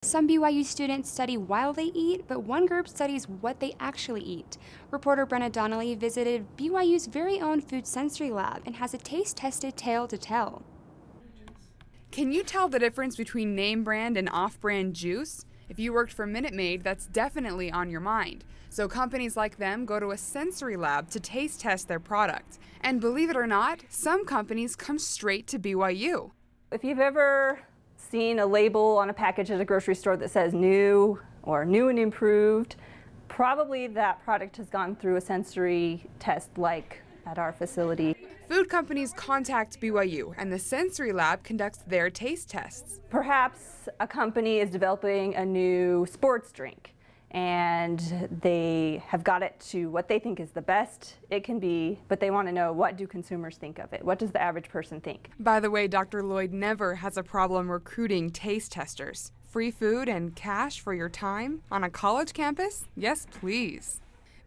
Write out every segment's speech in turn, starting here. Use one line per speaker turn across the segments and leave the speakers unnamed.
Some BYU students study while they eat, but one group studies what they actually eat. Reporter Brenna Donnelly visited BYU's very own food sensory lab and has a taste-tested tale to tell.
Can you tell the difference between name brand and off-brand juice? If you worked for Minute Maid, that's definitely on your mind. So companies like them go to a sensory lab to taste test their product. And believe it or not, some companies come straight to BYU.
If you've ever seen a label on a package at a grocery store that says new or new and improved, probably that product has gone through a sensory test like at our facility.
Food companies contact BYU, and the sensory lab conducts their taste tests.
Perhaps a company is developing a new sports drink, and they have got it to what they think is the best it can be, but they want to know, what do consumers think of it? What does the average person think?
By the way, Dr. Lloyd never has a problem recruiting taste testers. Free food and cash for your time on a college campus? Yes, please.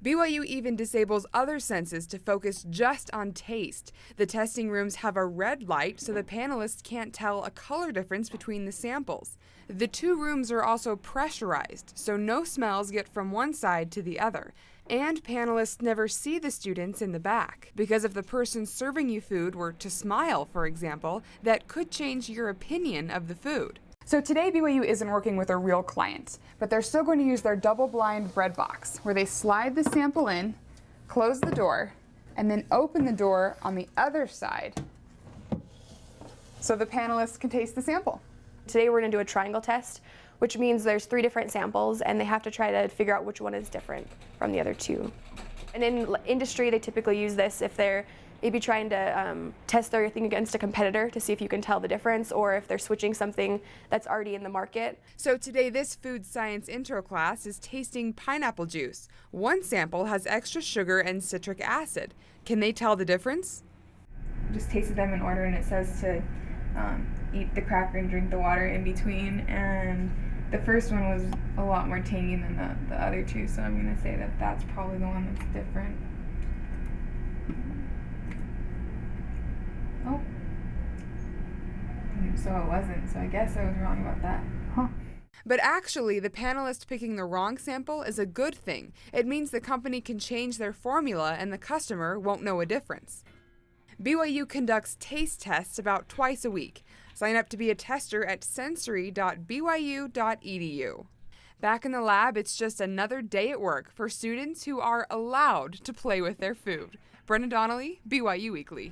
BYU even disables other senses to focus just on taste. The testing rooms have a red light so the panelists can't tell a color difference between the samples. The two rooms are also pressurized, so no smells get from one side to the other. And panelists never see the students in the back, because if the person serving you food were to smile, for example, that could change your opinion of the food. So today BYU isn't working with a real client, but they're still going to use their double-blind bread box, where they slide the sample in, close the door, and then open the door on the other side so the panelists can taste the sample.
Today we're going to do a triangle test, which means there's 3 different samples and they have to try to figure out which one is different from the other 2. And in industry they typically use this if they're maybe trying to test their thing against a competitor to see if you can tell the difference, or if they're switching something that's already in the market.
So today this food science intro class is tasting pineapple juice. One sample has extra sugar and citric acid. Can they tell the difference?
Just tasted them in order, and it says to eat the cracker and drink the water in between, and the first one was a lot more tangy than the other 2, so I'm going to say that that's probably the one that's different. Oh. So it wasn't, so I guess I was wrong about that.
Huh. But actually, the panelist picking the wrong sample is a good thing. It means the company can change their formula and the customer won't know a difference. BYU conducts taste tests about twice a week. Sign up to be a tester at sensory.byu.edu. Back in the lab, it's just another day at work for students who are allowed to play with their food. Brenna Donnelly, BYU Weekly.